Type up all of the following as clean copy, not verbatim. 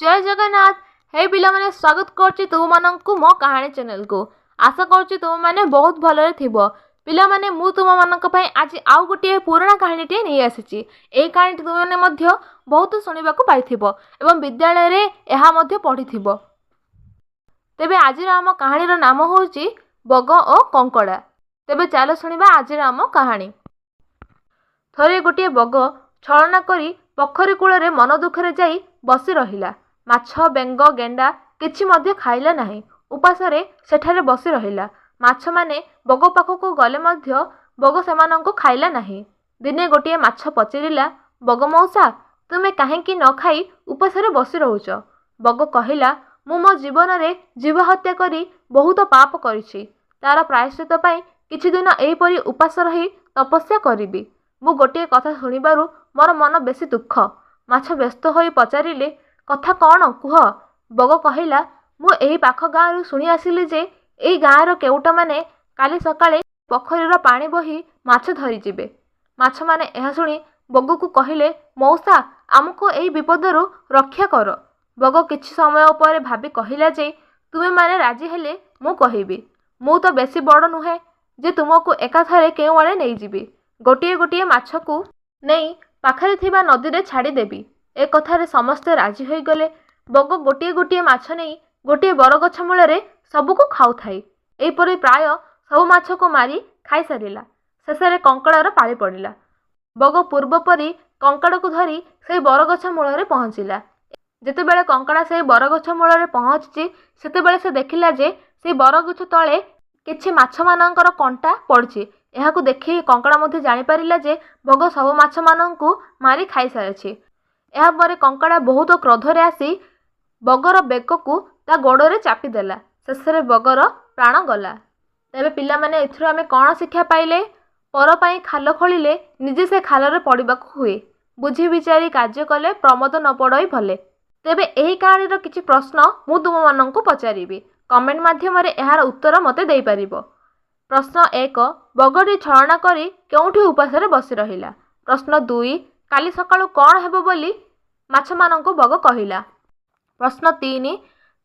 जय जगन्नाथ। हे पिला माने स्वागत करछि तुम माननकु मो कहानी चैनल को। आशा करछि तुम माने बहुत भलरे थिबो। पिला माने मु तुम माननक पई आज आउ गोटे पुराना कहानीटे नै आसीछि। ए कहानी तुम माने मध्य बहुत सुनिबाकू पाइथिबो एवं विद्यालय रे एहा मध्य पढिथिबो। तेबे आज आम कहानीर नाम होउछि बग ओ कंकड़ा। तेबे चलो सुनिबा आज आम कहानी। थरे गोटे बग छलना करी पोखरी कूଳରେ मन दुखरे जाई बसी रहिला। माछ बेंग गेंडा किछि मध्य खाइला नाही। उपासरे सेठारे बसी रहिला। माछ माने बग पाखकू गले मध्य बग सेमानंकु खाइला नाही। दिने गोटे माछ पचारिला, बग मौसा तुमे काहेकि न खाई उपासरे बसी रहुछ? बग कहिला, मु मो जीवन रे जीव हत्या करी बहुत पाप करिछि। तार प्रायश्चित पई किछि दिन एहिपरि उपास रही तपस्या करिबी। मु गोटे कथा शुणिबारु मोर मन बेसी दुख। माछ व्यस्त होई पचारिले, कथा कौन कुह? बग कहिला, मु एही पाख गाँरु शुणी आसिली जे एही गाँर केउटा माने काली सकाळे पोखरीर पानी बही माछ धरी जिबे। माछ माने एहा शुणी बगकू कहिले, मौसा आमको एही विपदरु रक्षा कर। बग किछि समय उपरे भाबी कहिला जे तुमे माने राजी हेले मु कहिबी। मु तो बेसी बड़ नुहे जे तुमको एकाथरे केउ आड़े नै जिबी। गोटिए गोटिए माछकू नहीं पाखरे थिबा नदी रे छाड़ी देबी। ए कथारे समस्ते राजी होई गले। बग गोटिए गोटिए माछ नहीं गोटिए बरगछ मूଳରେ सबको खाउथाई। एहिपरि प्राय सब माछको मारी खाई सारिला। शेषरे कंकड़ार पाଳି पड़िला। बग पूर्व परी कंकड़ाकू धरी से बरगछ मूଳରେ पहुँचिला। जेतेबेले कंकड़ा से बरगछ मूଳରେ पहुँचिछि सेतेबेले से देखिला जे से बरगछ तळे किछि माछ मानकर कंटा पड़छि। एहाकू देखि कंकड़ा मध्य जानि पारिला जे बग सब माछ माननकू मारी खाई सारिछि। एहा परे कंकड़ा बहुत क्रोधरे आसी बगर बेककू ता गोड़रे चापी देला। शेषरे बगर प्राण गला। तेबे पिला माने एथुरु आमे कोन शिक्षा पाइले? पर पई खाल खोलिले निजे से खालरे पड़िबाकू हुए। बुझी विचारी कार्य कले प्रमोद न पड़ई भले। तेबे एही कहानीर किछि प्रश्न मु तुम माननकू पचारिबी। कमेंट माध्यम रे एहार उत्तर मते देई परिबो। प्रश्न 1, बगटी छलना करी केउठी उपासरे बसी रहिला। प्रश्न 2, काली सकाळु कोन हेबो बोली माछ माननकू बग कहिला। प्रश्न 3,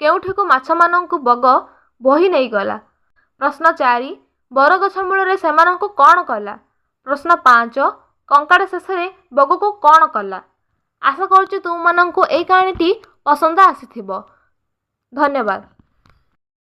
केउठीकू माछ माननकू बग बोही नै गला। प्रश्न 4, बरगछ मूଳରେ सेमानंकू कोन कला। प्रश्न 5, कंकड़ा शेषरे बगकू कोन कला। आशा करूछि तुम माननकू एई कहानीटी पसंद आसीथिबो। धन्यवाद।